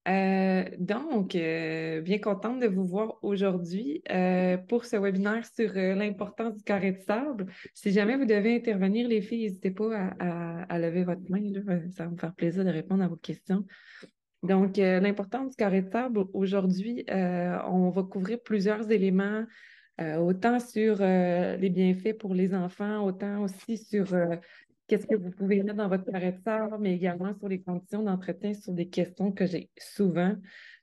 Bien contente de vous voir aujourd'hui pour ce webinaire sur l'importance du carré de sable. Si jamais vous devez intervenir, les filles, n'hésitez pas à lever votre main, là. Ça va me faire plaisir de répondre à vos questions. L'importance du carré de sable, aujourd'hui, on va couvrir plusieurs éléments, autant sur les bienfaits pour les enfants, autant aussi sur qu'est-ce que vous pouvez mettre dans votre carré de sable, mais également sur les conditions d'entretien, sur des questions que j'ai souvent.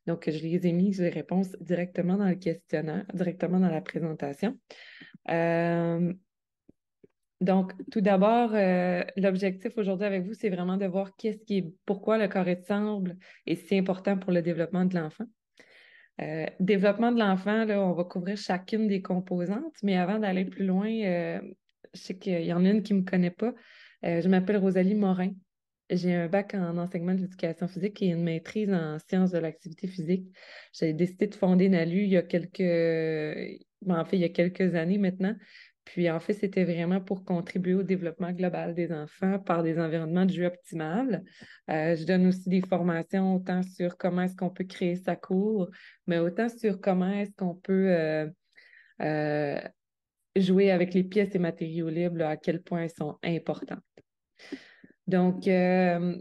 Donc, je les ai mis les réponses directement dans le questionnaire, directement dans la présentation. Euh, tout d'abord, l'objectif aujourd'hui avec vous, c'est vraiment de voir pourquoi le carré de sable est si important pour le développement de l'enfant. Développement de l'enfant, là, on va couvrir chacune des composantes, mais avant d'aller plus loin, je sais qu'il y en a une qui ne me connaît pas. Je m'appelle Rosalie Morin. J'ai un bac en enseignement de l'éducation physique et une maîtrise en sciences de l'activité physique. J'ai décidé de fonder NALU il y a quelques années maintenant. Puis en fait, c'était vraiment pour contribuer au développement global des enfants par des environnements de jeu optimal. Je donne aussi des formations autant sur comment est-ce qu'on peut créer sa cour, mais autant sur comment est-ce qu'on peut euh, jouer avec les pièces et matériaux libres, là, à quel point elles sont importantes. Donc, je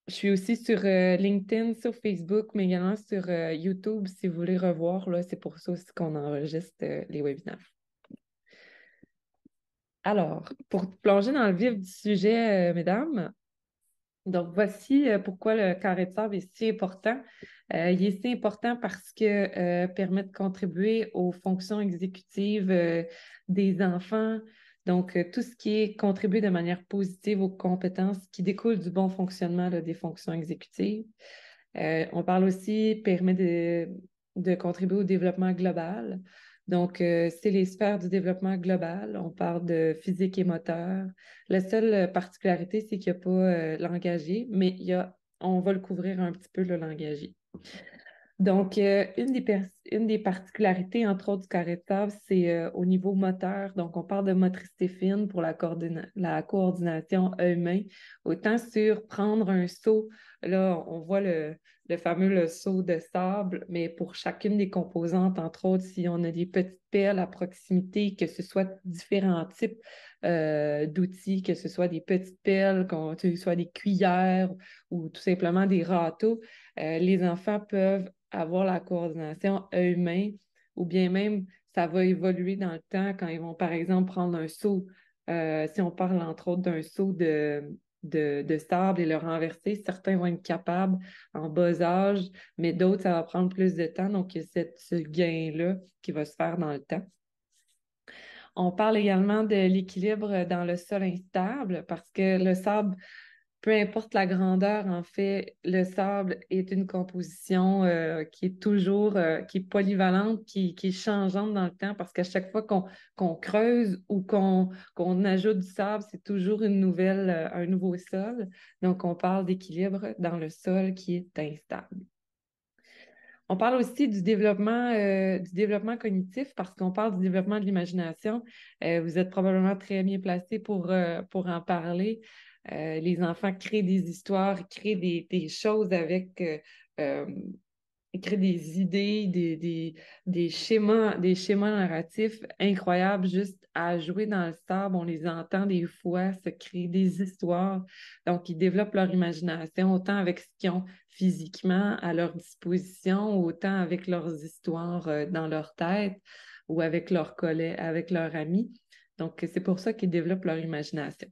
suis aussi sur LinkedIn, sur Facebook, mais également sur YouTube si vous voulez revoir. Là, c'est pour ça aussi qu'on enregistre les webinaires. Alors, pour plonger dans le vif du sujet, mesdames, donc voici pourquoi le carré de sable est si important. Il est si important parce que permet de contribuer aux fonctions exécutives des enfants. Donc, tout ce qui est contribué de manière positive aux compétences qui découlent du bon fonctionnement là, des fonctions exécutives. On parle aussi, permet de contribuer au développement global. Donc, c'est les sphères du développement global. On parle de physique et moteur. La seule particularité, c'est qu'il n'y a pas l'engagé, mais on va le couvrir un petit peu, le langagé. Donc, une des particularités, entre autres, du carré de sable, c'est au niveau moteur. Donc, on parle de motricité fine pour la coordination œil-main. Autant sur prendre un seau, là, on voit le fameux seau de sable, mais pour chacune des composantes, entre autres, si on a des petites pelles à proximité, que ce soit différents types d'outils, que ce soit des petites pelles, que ce soit des cuillères ou tout simplement des râteaux, les enfants peuvent avoir la coordination œil-main, ou bien même ça va évoluer dans le temps quand ils vont, par exemple, prendre un seau. Si on parle entre autres d'un seau de sable et le renverser, certains vont être capables en bas âge, mais d'autres, ça va prendre plus de temps. Donc, il y a ce gain-là qui va se faire dans le temps. On parle également de l'équilibre dans le sol instable parce que le sable, peu importe la grandeur, en fait, le sable est une composition qui est toujours, qui est polyvalente, qui est changeante dans le temps parce qu'à chaque fois qu'on creuse ou qu'on ajoute du sable, c'est toujours un nouveau sol. Donc, on parle d'équilibre dans le sol qui est instable. On parle aussi du développement cognitif parce qu'on parle du développement de l'imagination. Vous êtes probablement très bien placé pour en parler. Les enfants créent des histoires, créent des choses euh, créent des idées, des schémas narratifs incroyables juste à jouer dans le sable. On les entend des fois se créer des histoires. Donc, ils développent leur imagination autant avec ce qu'ils ont physiquement à leur disposition, autant avec leurs histoires dans leur tête ou avec leurs collègues, avec leurs amis. Donc, c'est pour ça qu'ils développent leur imagination.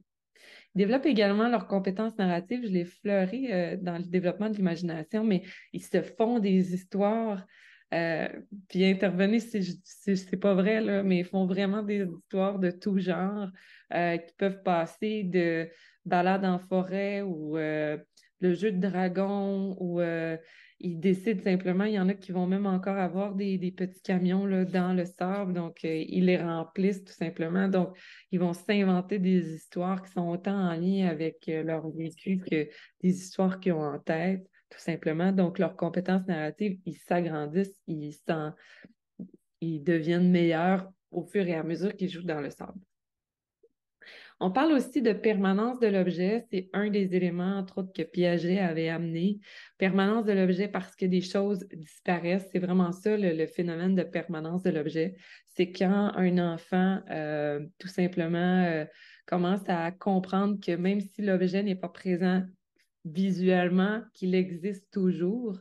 Ils développent également leurs compétences narratives. Je l'ai fleuré dans le développement de l'imagination, mais ils se font des histoires. euh, Puis intervenez si c'est pas vrai, là, mais ils font vraiment des histoires de tout genre qui peuvent passer de balades en forêt ou le jeu de dragon ou ils décident simplement, il y en a qui vont même encore avoir des petits camions là, dans le sable, donc ils les remplissent tout simplement. Donc, ils vont s'inventer des histoires qui sont autant en lien avec leur vécu que des histoires qu'ils ont en tête, tout simplement. Donc, leurs compétences narratives, ils s'agrandissent, ils deviennent meilleurs au fur et à mesure qu'ils jouent dans le sable. On parle aussi de permanence de l'objet. C'est un des éléments, entre autres, que Piaget avait amené. Permanence de l'objet parce que des choses disparaissent. C'est vraiment ça, le phénomène de permanence de l'objet. C'est quand un enfant, tout simplement, commence à comprendre que même si l'objet n'est pas présent visuellement, qu'il existe toujours.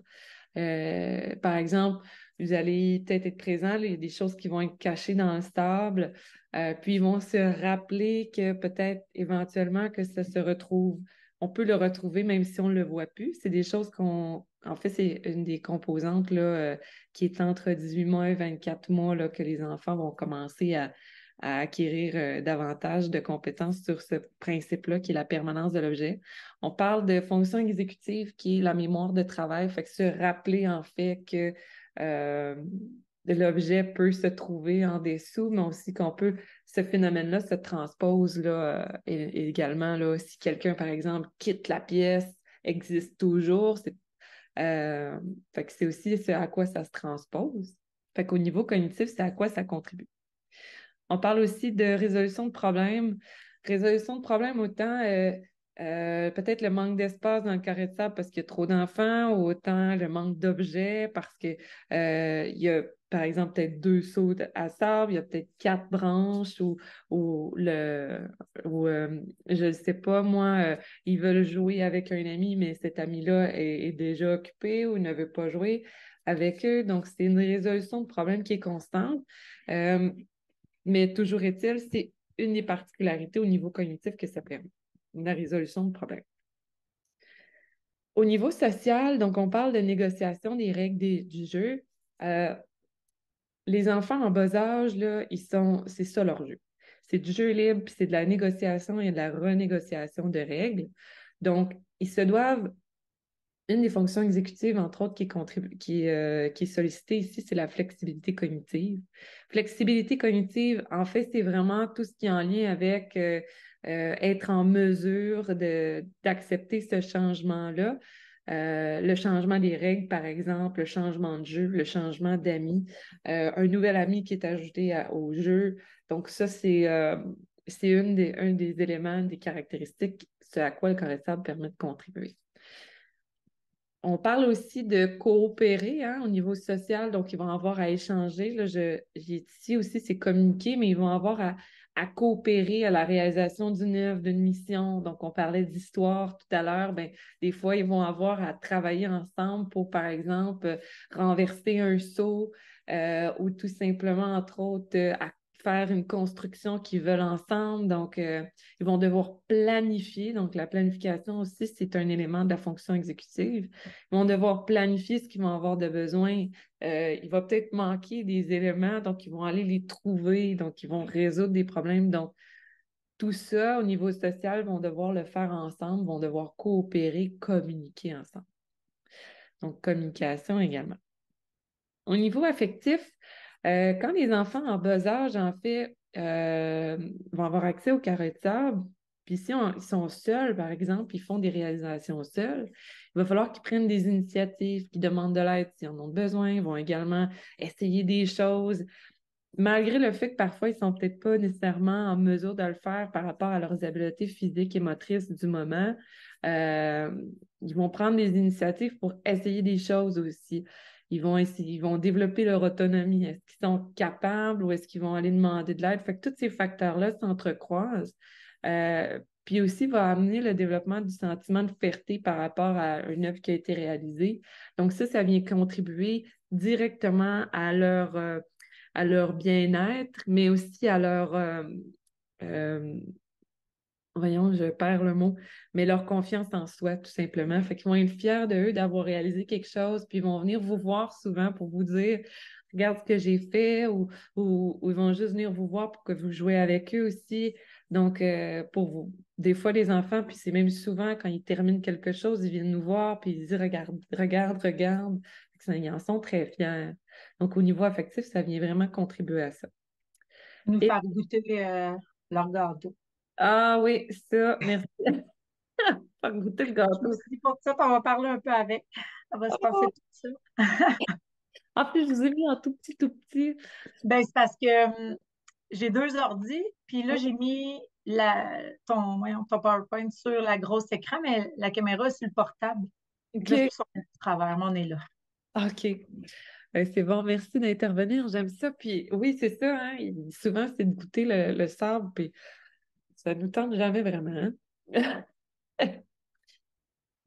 Par exemple, vous allez peut-être être présent, là, il y a des choses qui vont être cachées dans le sable, puis ils vont se rappeler que peut-être éventuellement que ça se retrouve, on peut le retrouver même si on ne le voit plus. C'est des choses en fait, c'est une des composantes là, qui est entre 18 mois et 24 mois là, que les enfants vont commencer à acquérir davantage de compétences sur ce principe-là qui est la permanence de l'objet. On parle de fonction exécutive qui est la mémoire de travail, fait que se rappeler en fait que euh, l'objet peut se trouver en dessous, mais aussi qu'on peut, ce phénomène-là se transpose là, et également là, si quelqu'un, par exemple, quitte la pièce, existe toujours, fait que c'est aussi ce à quoi ça se transpose. Fait qu'au niveau cognitif, c'est à quoi ça contribue. On parle aussi de résolution de problèmes. Résolution de problèmes, autant peut-être le manque d'espace dans le carré de sable parce qu'il y a trop d'enfants, ou autant le manque d'objets parce que il y a, par exemple, peut-être deux seaux à sable, il y a peut-être quatre branches ou je ne sais pas, moi, ils veulent jouer avec un ami, mais cet ami-là est déjà occupé ou ne veut pas jouer avec eux. Donc, c'est une résolution de problème qui est constante. Mais toujours est-il, c'est une des particularités au niveau cognitif que ça permet, la résolution de problèmes. Au niveau social, donc on parle de négociation des règles du jeu. Euh, les enfants en bas âge, là, c'est ça leur jeu. C'est du jeu libre, puis c'est de la négociation et de la renégociation de règles. Donc, ils se doivent une des fonctions exécutives, entre autres, qui est sollicitée ici, c'est la flexibilité cognitive. Flexibilité cognitive, en fait, c'est vraiment tout ce qui est en lien avec être en mesure d'accepter ce changement-là. Le changement des règles, par exemple, le changement de jeu, le changement d'amis, un nouvel ami qui est ajouté au jeu. Donc, ça, c'est un des éléments, des caractéristiques, ce à quoi le correctable permet de contribuer. On parle aussi de coopérer hein, au niveau social, donc ils vont avoir à échanger. Là, j'ai ici aussi, c'est communiquer, mais ils vont avoir à coopérer à la réalisation d'une œuvre, d'une mission. Donc, on parlait d'histoire tout à l'heure. Ben, des fois, ils vont avoir à travailler ensemble pour, par exemple, renverser un seau ou tout simplement, entre autres, à faire une construction qu'ils veulent ensemble. Donc, ils vont devoir planifier. Donc, la planification aussi, c'est un élément de la fonction exécutive. Ils vont devoir planifier ce qu'ils vont avoir de besoin. Il va peut-être manquer des éléments, donc ils vont aller les trouver, donc ils vont résoudre des problèmes. Donc, tout ça, au niveau social, vont devoir le faire ensemble, vont devoir coopérer, communiquer ensemble. Donc, communication également. Au niveau affectif, quand les enfants en bas âge, en fait, vont avoir accès au carré de sable, puis si ils sont seuls, par exemple, ils font des réalisations seuls, il va falloir qu'ils prennent des initiatives, qu'ils demandent de l'aide s'ils en ont besoin. Ils vont également essayer des choses, malgré le fait que parfois, ils ne sont peut-être pas nécessairement en mesure de le faire par rapport à leurs habiletés physiques et motrices du moment. Euh, Ils vont prendre des initiatives pour essayer des choses aussi. Ils vont développer leur autonomie. Est-ce qu'ils sont capables ou est-ce qu'ils vont aller demander de l'aide? Fait que tous ces facteurs-là s'entrecroisent. Puis aussi, va amener le développement du sentiment de fierté par rapport à une œuvre qui a été réalisée. Donc ça vient contribuer directement à leur bien-être, mais aussi à euh, voyons, je perds le mot, mais leur confiance en soi, tout simplement. Fait qu'ils vont être fiers de eux d'avoir réalisé quelque chose, puis ils vont venir vous voir souvent pour vous dire, regarde ce que j'ai fait, ou ils vont juste venir vous voir pour que vous jouez avec eux aussi. Donc, pour vous, des fois, les enfants, puis c'est même souvent quand ils terminent quelque chose, ils viennent nous voir, puis ils disent, regarde, regarde, regarde. Ils en sont très fiers. Donc, au niveau affectif, ça vient vraiment contribuer à ça. Nous Et, faire goûter leur gâteau. ah oui, ça, merci. Faire goûter le Je me gâteau. suis dit, pour ça, on va parler un peu avec. Ça va se passer Oh! tout ça. En plus, je vous ai mis en tout petit, tout petit. Ben, c'est parce que j'ai deux ordis, puis là, Oh, ton PowerPoint sur la grosse écran, mais la caméra est sur le portable. OK. Là, c'est pour ça qu'on est du travers, mais on est là. OK. C'est bon, merci d'intervenir. J'aime ça. Puis oui, c'est ça, hein. Souvent, c'est de goûter le sable, puis ça nous tente jamais vraiment, hein.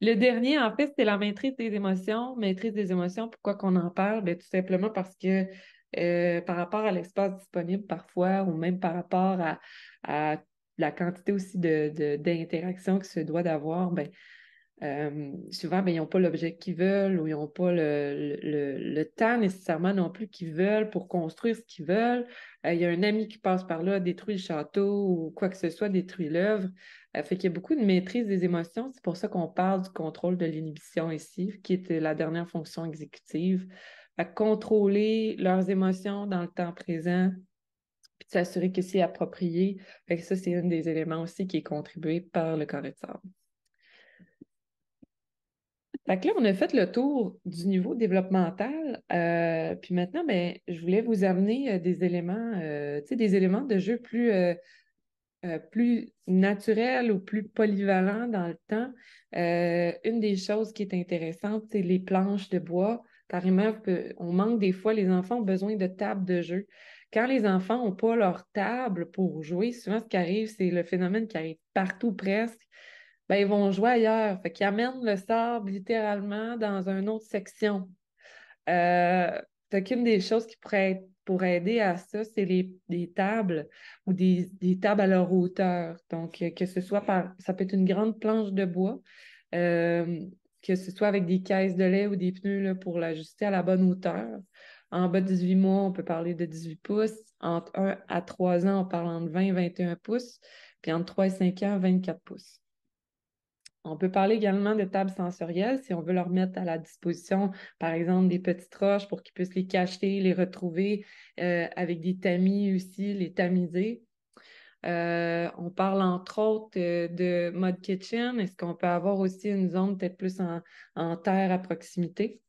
Le dernier, en fait, c'est la maîtrise des émotions. Maîtrise des émotions, pourquoi qu'on en parle? Bien, tout simplement parce que par rapport à l'espace disponible parfois, ou même par rapport à la quantité aussi d'interactions que se doit d'avoir, ben, souvent, ben, ils n'ont pas l'objet qu'ils veulent ou ils n'ont pas le temps nécessairement non plus qu'ils veulent pour construire ce qu'ils veulent. Il y a un ami qui passe par là, détruit le château ou quoi que ce soit, détruit l'œuvre. Fait qu'il y a beaucoup de maîtrise des émotions. C'est pour ça qu'on parle du contrôle de l'inhibition ici, qui est la dernière fonction exécutive. Fait que contrôler leurs émotions dans le temps présent, puis s'assurer que c'est approprié. Fait que ça, c'est un des éléments aussi qui est contribué par le carré de sable. Fait que là, on a fait le tour du niveau développemental. Puis maintenant, ben, je voulais vous amener des éléments, tu sais, des éléments de jeu plus naturels ou plus polyvalents dans le temps. Une des choses qui est intéressante, c'est les planches de bois. Carrément, on manque des fois, les enfants ont besoin de tables de jeu. Quand les enfants n'ont pas leur table pour jouer, souvent ce qui arrive, c'est le phénomène qui arrive partout presque. Ben, ils vont jouer ailleurs. Fait qu'ils amènent le sable littéralement dans une autre section. Euh, Fait qu'une des choses qui pour aider à ça, c'est des tables ou des tables à leur hauteur. Donc, que ce soit ça peut être une grande planche de bois, euh, que ce soit avec des caisses de lait ou des pneus là, pour l'ajuster à la bonne hauteur. En bas de 18 mois, on peut parler de 18 pouces. Entre 1 à 3 ans, on parle entre 20 et 21 pouces. Puis entre 3 et 5 ans, 24 pouces. On peut parler également de tables sensorielles si on veut leur mettre à la disposition, par exemple, des petites roches pour qu'ils puissent les cacher, les retrouver avec des tamis aussi, les tamiser. On parle entre autres de mode kitchen. Est-ce qu'on peut avoir aussi une zone peut-être plus en terre à proximité?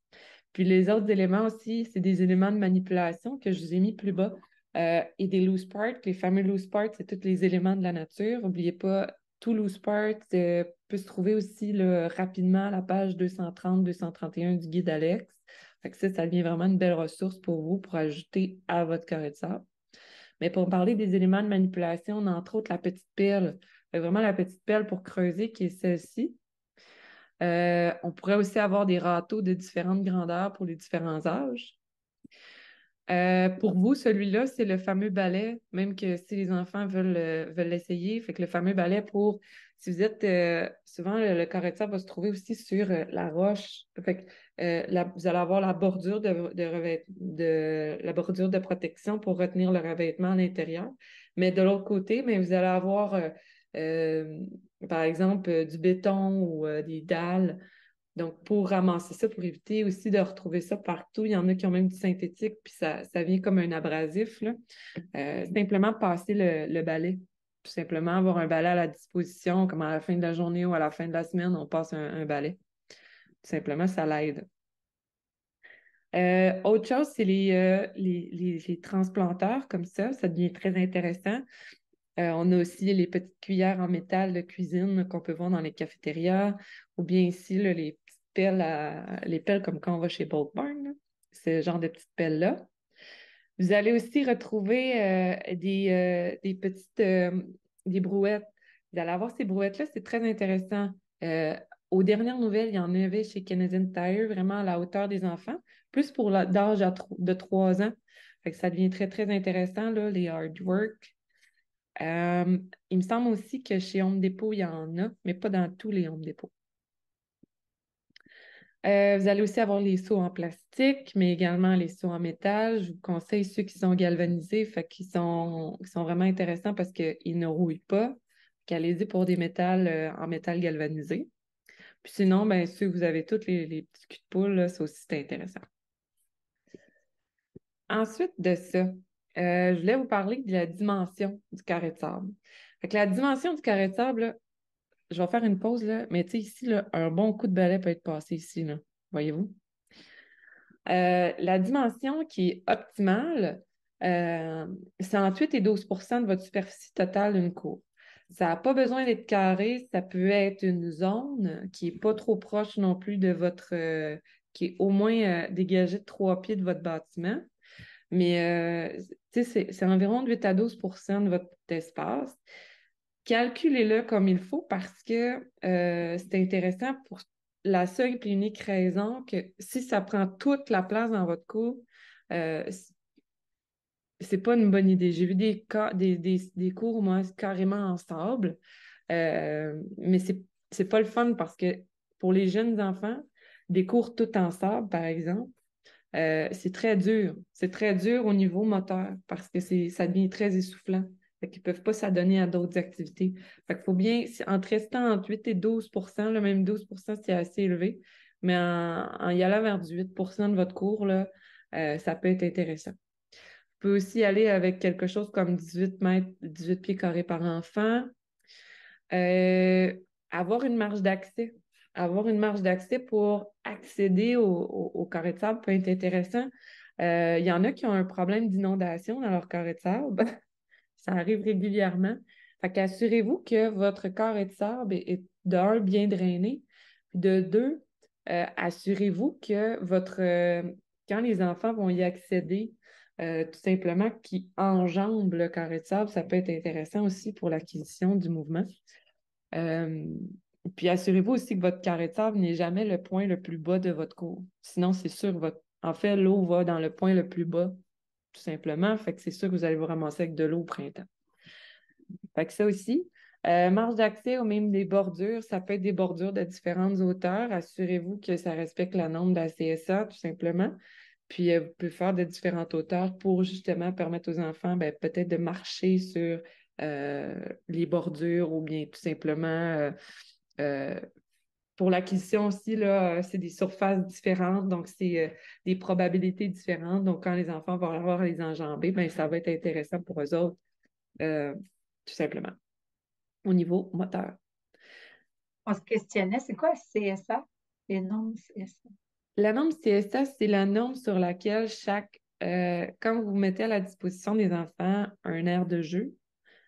Puis les autres éléments aussi, c'est des éléments de manipulation que je vous ai mis plus bas. Et des loose parts. Les fameux loose parts, c'est tous les éléments de la nature. N'oubliez pas, tout loose part peut se trouver aussi là, rapidement à la page 230-231 du guide Alex. Fait que ça devient vraiment une belle ressource pour vous pour ajouter à votre carré de sable. Mais pour parler des éléments de manipulation, on a entre autres la petite pelle. Vraiment la petite pelle pour creuser qui est celle-ci. On pourrait aussi avoir des râteaux de différentes grandeurs pour les différents âges. Pour vous, celui-là, c'est le fameux balai, même que si les enfants veulent l'essayer. Fait que le fameux balai pour, si vous êtes, souvent le carré de sable va se trouver aussi sur la roche. Fait que vous allez avoir la bordure la bordure de protection pour retenir le revêtement à l'intérieur. Mais de l'autre côté, mais vous allez avoir, euh, par exemple, du béton ou des dalles donc, pour ramasser ça, pour éviter aussi de retrouver ça partout, il y en a qui ont même du synthétique, puis ça vient comme un abrasif, là. Simplement passer le balai. Tout simplement avoir un balai à la disposition, comme à la fin de la journée ou à la fin de la semaine, on passe un balai. Tout simplement, ça l'aide. Autre chose, c'est les transplanteurs comme ça devient très intéressant. On a aussi les petites cuillères en métal de cuisine qu'on peut voir dans les cafétérias, ou bien ici, là, les petites pelles, les pelles comme quand on va chez Bolt Barn, là. Ce genre de petites pelles-là. Vous allez aussi retrouver des petites des brouettes. Vous allez avoir ces brouettes-là, c'est très intéressant. Euh, Aux dernières nouvelles, il y en avait chez Canadian Tire, vraiment à la hauteur des enfants, plus pour d'âge de 3 ans. Fait que ça devient très, très intéressant, là, les hard work. Il me semble aussi que chez Home Depot, il y en a, mais pas dans tous les Home Depot. Vous allez aussi avoir les seaux en plastique, mais également les seaux en métal. Je vous conseille ceux qui sont galvanisés, fait qui sont vraiment intéressants parce qu'ils ne rouillent pas. Allez-y pour des métals en métal galvanisé. Puis sinon, ben, ceux que vous avez tous les petits culs de poule, là, ça aussi, c'est intéressant. Ensuite de ça, je voulais vous parler de la dimension du carré de sable. Fait que la dimension du carré de sable, là, je vais faire une pause, là, mais tu sais, ici, là, un bon coup de balai peut être passé ici, là. Voyez-vous? La dimension qui est optimale, c'est entre 8 et 12 de votre superficie totale d'une cour. Ça n'a pas besoin d'être carré, ça peut être une zone qui n'est pas trop proche non plus de votre, qui est au moins dégagée de 3 pieds de votre bâtiment. Mais tu sais, c'est environ de 8 à 12 de votre espace. Calculez-le comme il faut parce que c'est intéressant pour la seule et unique raison que si ça prend toute la place dans votre cour, euh, c'est pas une bonne idée. J'ai vu des cours, moi, carrément en sable, mais c'est pas le fun parce que pour les jeunes enfants, des cours tout en sable, par exemple, c'est très dur. C'est très dur au niveau moteur parce que ça devient très essoufflant. Fait qu'ils ne peuvent pas s'adonner à d'autres activités. Fait qu'il faut bien, entre restant entre 8 et 12 le même 12 c'est assez élevé, mais en y allant vers du 8 de votre cours, là, ça peut être intéressant. Vous pouvez aussi aller avec quelque chose comme 18 pieds carrés par enfant. Euh, avoir une marge d'accès. Avoir une marge d'accès pour accéder au carré de sable peut être intéressant. Il y en a qui ont un problème d'inondation dans leur carré de sable. Ça arrive régulièrement. Fait qu'assurez-vous que votre carré de sable est de un, bien drainé, puis de deux, assurez-vous que quand les enfants vont y accéder, tout simplement, qu'ils enjambent le carré de sable, ça peut être intéressant aussi pour l'acquisition du mouvement. Euh, Puis assurez-vous aussi que votre carré de sable n'est jamais le point le plus bas de votre cour. Sinon, c'est sûr, en fait, l'eau va dans le point le plus bas, tout simplement. Fait que c'est sûr que vous allez vous ramasser avec de l'eau au printemps. Fait que ça aussi. Marge d'accès ou même des bordures, ça peut être des bordures de différentes hauteurs. Assurez-vous que ça respecte la norme de la CSA, tout simplement. Puis, vous pouvez faire de différentes hauteurs pour justement permettre aux enfants, ben, peut-être de marcher sur les bordures ou bien tout simplement euh, pour l'acquisition aussi, là, c'est des surfaces différentes, donc c'est des probabilités différentes. Donc, quand les enfants vont avoir à les enjamber, ben, ça va être intéressant pour eux autres, euh, tout simplement, au niveau moteur. On se questionnait, c'est quoi CSA? Les normes CSA. La norme CSA, c'est la norme sur laquelle quand vous mettez à la disposition des enfants un aire de jeu,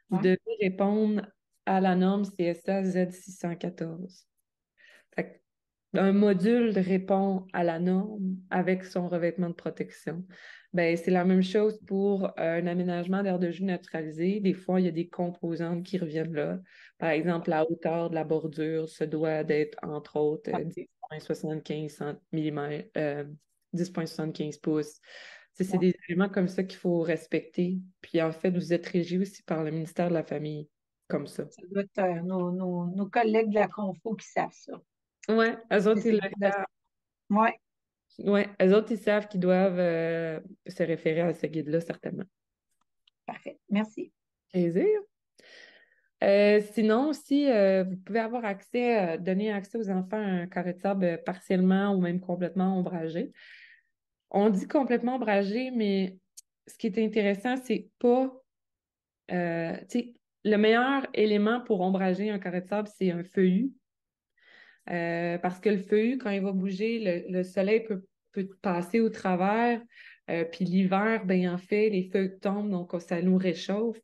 vous Ouais. devez répondre à la norme CSA Z614. Fait un module répond à la norme avec son revêtement de protection. Ben, c'est la même chose pour un aménagement d'aire de jeu neutralisé. Des fois, il y a des composantes qui reviennent là. Par exemple, la hauteur de la bordure se doit d'être, entre autres, 10,75 mm, 10,75 pouces. C'est Ouais. des éléments comme ça qu'il faut respecter. Puis en fait, vous êtes régi aussi par le ministère de la Famille, comme ça. Ça doit être nos collègues de la Confo qui savent ça. Ouais, eux autres, ils le Spécialisation. Ouais, Ouais, eux autres, ils savent qu'ils doivent se référer à ce guide-là, certainement. parfait. Merci. Plaisir. Sinon, aussi, vous pouvez avoir accès, donner accès aux enfants à un carré de sable partiellement ou même complètement ombragé. On dit complètement ombragé, mais ce qui est intéressant, c'est pas, tu sais, le meilleur élément pour ombrager un carré de sable, c'est un feuillu. Parce que le feuillu, quand il va bouger, le soleil peut passer au travers. Puis l'hiver, ben, en fait, les feuilles tombent, donc ça nous réchauffe.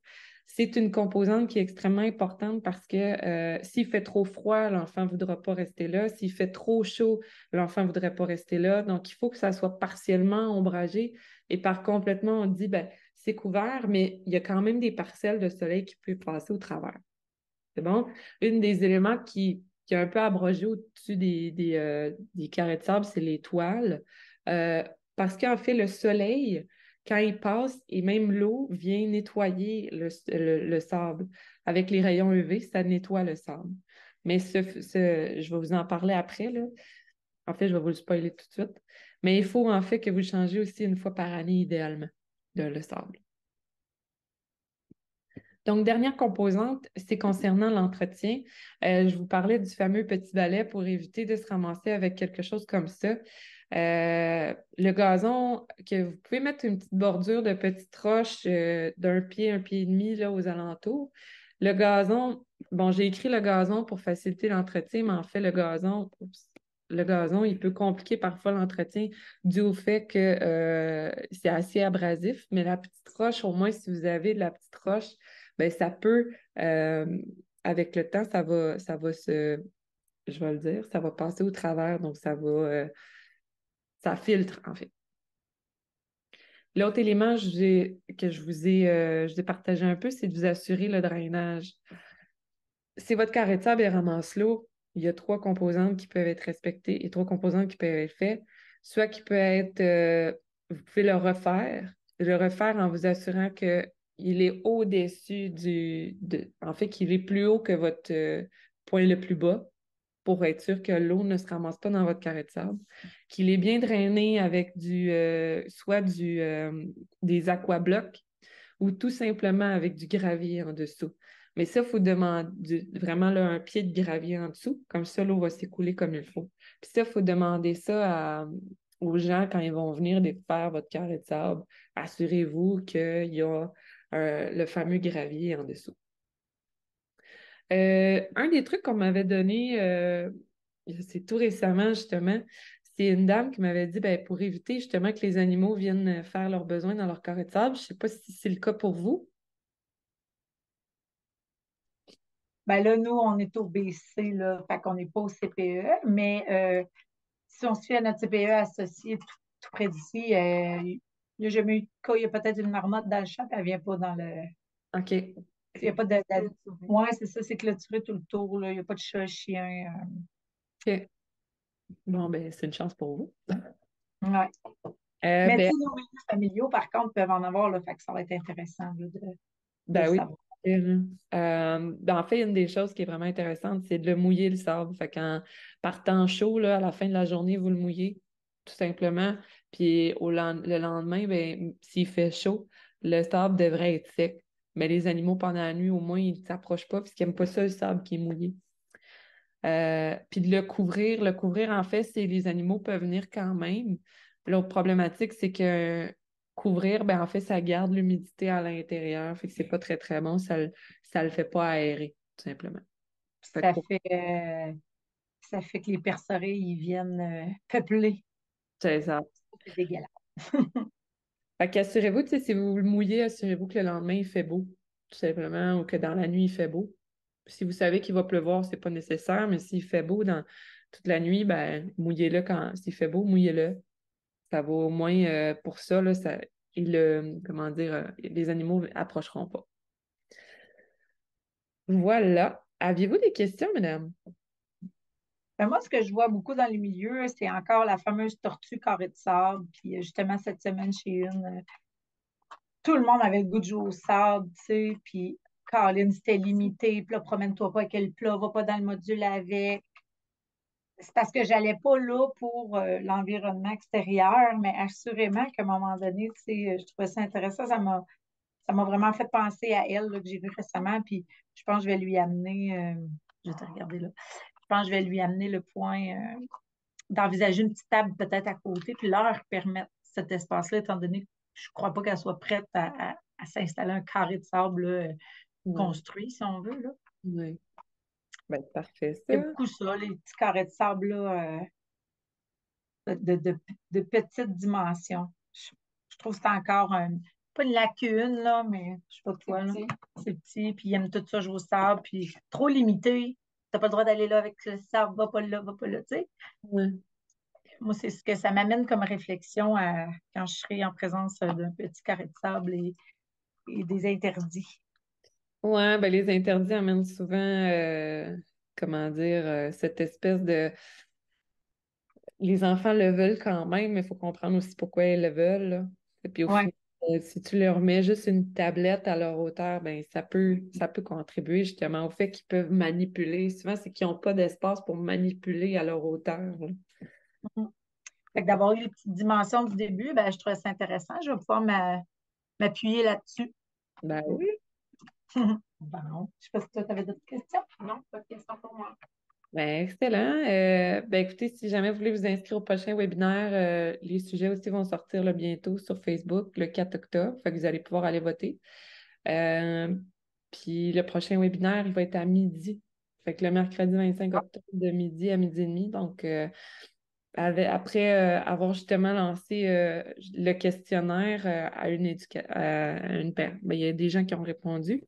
C'est une composante qui est extrêmement importante parce que s'il fait trop froid, l'enfant ne voudra pas rester là. S'il fait trop chaud, l'enfant ne voudrait pas rester là. Donc, il faut que ça soit partiellement ombragé. Et par complètement, on dit, ben, c'est couvert, mais il y a quand même des parcelles de soleil qui peuvent passer au travers. C'est bon? Une des éléments qui est un peu abrogé au-dessus des carrés de sable, c'est les toiles. Parce qu'en fait, le soleil, quand il passe, et même l'eau vient nettoyer le sable. Avec les rayons UV, ça nettoie le sable. Mais je vais vous en parler après, là. En fait, je vais vous le spoiler tout de suite. Mais il faut en fait que vous le changez aussi une fois par année, idéalement, le sable. Donc, dernière composante, c'est concernant l'entretien. Je vous parlais du fameux petit balai pour éviter de se ramasser avec quelque chose comme ça. Le gazon, que vous pouvez mettre une petite bordure de petites roches un pied et demi là, aux alentours. Le gazon, bon, j'ai écrit le gazon pour faciliter l'entretien, mais en fait, le gazon, il peut compliquer parfois l'entretien dû au fait que c'est assez abrasif, mais la petite roche, au moins, si vous avez de la petite roche, ben, ça peut avec le temps, ça va je vais le dire, ça va passer au travers, donc ça filtre, en fait. L'autre élément que je vous ai partagé un peu, c'est de vous assurer le drainage. Si votre carré de sable est ramasse l'eau, il y a trois composantes qui peuvent être respectées et trois composantes qui peuvent être faites. Soit qui peut être, vous pouvez le refaire en vous assurant qu'il est au-dessus en fait, qu'il est plus haut que votre point le plus bas pour être sûr que l'eau ne se ramasse pas dans votre carré de sable, qu'il est bien drainé avec soit des aquablocs ou tout simplement avec du gravier en dessous. Mais ça, il faut demander vraiment là, un pied de gravier en dessous, comme ça, l'eau va s'écouler comme il faut. Puis ça, il faut demander aux gens quand ils vont venir faire votre carré de sable. Assurez-vous qu'il y a le fameux gravier en dessous. Un des trucs qu'on m'avait donné, c'est tout récemment justement, c'est une dame qui m'avait dit, ben, pour éviter justement que les animaux viennent faire leurs besoins dans leur carré de sable, je ne sais pas si c'est le cas pour vous. Ben là, nous, on est au BC, là, fait qu'on n'est pas au CPE, mais si on se fie à notre CPE associé tout près d'ici, il n'y a jamais eu de cas. Il y a peut-être une marmotte dans le champ, puis elle ne vient pas dans le. OK. Il n'y a pas de. Ouais, c'est ça, c'est clôturé tout le tour, là. Il n'y a pas de chat, chien. OK. Bon, ben, c'est une chance pour vous. Ouais. Mais tu Ben, sais, nos milieux familiaux, par contre, peuvent en avoir, là, fait que ça va être intéressant là, de le ben oui. savoir. Ben, en fait, une des choses qui est vraiment intéressante, c'est de le mouiller le sable. Fait qu'en partant chaud, là, à la fin de la journée, vous le mouillez, tout simplement. Puis le lendemain, ben, s'il fait chaud, le sable devrait être sec. Mais les animaux, pendant la nuit, au moins, ils ne s'approchent pas parce qu'ils n'aiment pas ça, le sable qui est mouillé. Puis de le couvrir, en fait, c'est les animaux peuvent venir quand même. L'autre problématique, c'est que couvrir, ben en fait, ça garde l'humidité à l'intérieur. Fait que c'est pas très, très bon. Ça le fait pas aérer, tout simplement. Fait que Ça fait, euh, ça fait que les percerets, ils viennent peupler. c'est ça. C'est dégueulasse. Fait qu'assurez-vous, tu sais, si vous le mouillez, assurez-vous que le lendemain, il fait beau, tout simplement, ou que dans la nuit, il fait beau. Si vous savez qu'il va pleuvoir, c'est pas nécessaire, mais s'il fait beau dans toute la nuit, ben mouillez-le s'il fait beau, mouillez-le. Ça va au moins pour ça, là, comment dire, les animaux approcheront pas. Voilà. Aviez-vous des questions, madame? Ben, moi, ce que je vois beaucoup dans les milieux, c'est encore la fameuse tortue carré de sable. Puis justement, cette semaine, chez tout le monde avait le goût de jouer au sable, tu sais. Puis Colin, c'était limité. Puis là, promène-toi pas avec le plat, va pas dans le module avec. C'est parce que j'allais pas là pour l'environnement extérieur, mais assurément qu'à un moment donné, tu sais, je trouvais ça intéressant. Ça m'a vraiment fait penser à elle, là, que j'ai vue récemment. Puis je pense que je vais lui amener, je vais te regarder là. Je pense que je vais lui amener le point d'envisager une petite table peut-être à côté, puis leur permettre cet espace-là, étant donné que je ne crois pas qu'elle soit prête à s'installer un carré de sable là, Oui, construit, si on veut. Là. oui. Ben, parfait, Il y ça. a beaucoup ça, les petits carrés de sable là, de petites dimensions. Je trouve que c'est encore pas une lacune, là, mais je sais pas toi, là. C'est petit, puis ils aiment tout ça jouer au sable, puis trop limité. T'as pas le droit d'aller là avec le sable, va pas là, tu sais. Ouais. Moi, c'est ce que ça m'amène comme réflexion quand je serai en présence d'un petit carré de sable et des interdits. Ouais, ben les interdits amènent souvent, comment dire, cette espèce de les enfants le veulent quand même, mais il faut comprendre aussi pourquoi ils le veulent, là. Et puis au Ouais. final, si tu leur mets juste une tablette à leur hauteur, ben ça peut contribuer justement au fait qu'ils peuvent manipuler. Souvent, c'est qu'ils n'ont pas d'espace pour manipuler à leur hauteur, là. Mhm. Fait que d'avoir eu les petites dimensions du début, ben, je trouvais ça intéressant. Je vais pouvoir m'appuyer là-dessus. Ben oui. Bon. Je sais pas si toi, tu avais d'autres questions. Non, pas de questions pour moi. Ben, excellent. Ben, écoutez, si jamais vous voulez vous inscrire au prochain webinaire, les sujets aussi vont sortir là, bientôt sur Facebook le 4 octobre. Fait que vous allez pouvoir aller voter. Euh, Puis le prochain webinaire, il va être à midi. Fait que le mercredi 25 octobre de midi à midi et demi. Donc, après avoir justement lancé le questionnaire à une il y a des gens qui ont répondu.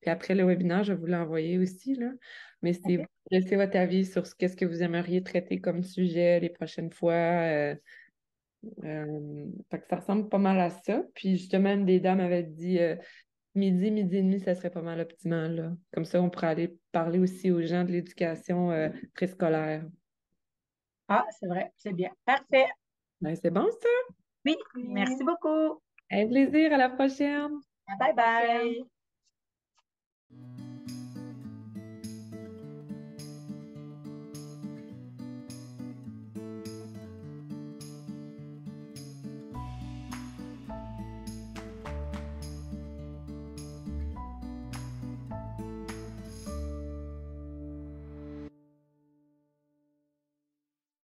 Puis après le webinaire, je vais vous l'envoyer aussi, là. Mais c'est OK. vous laisser votre avis sur qu'est-ce que vous aimeriez traiter comme sujet les prochaines fois. Fait que ça ressemble pas mal à ça. Puis justement, une des dames avait dit midi et demi, ça serait pas mal optimal, là. Comme ça, on pourrait aller parler aussi aux gens de l'éducation préscolaire. Ah, c'est vrai, c'est bien. Parfait. Ben, c'est bon, ça? Oui, merci beaucoup. Un plaisir, à la prochaine! Bye bye.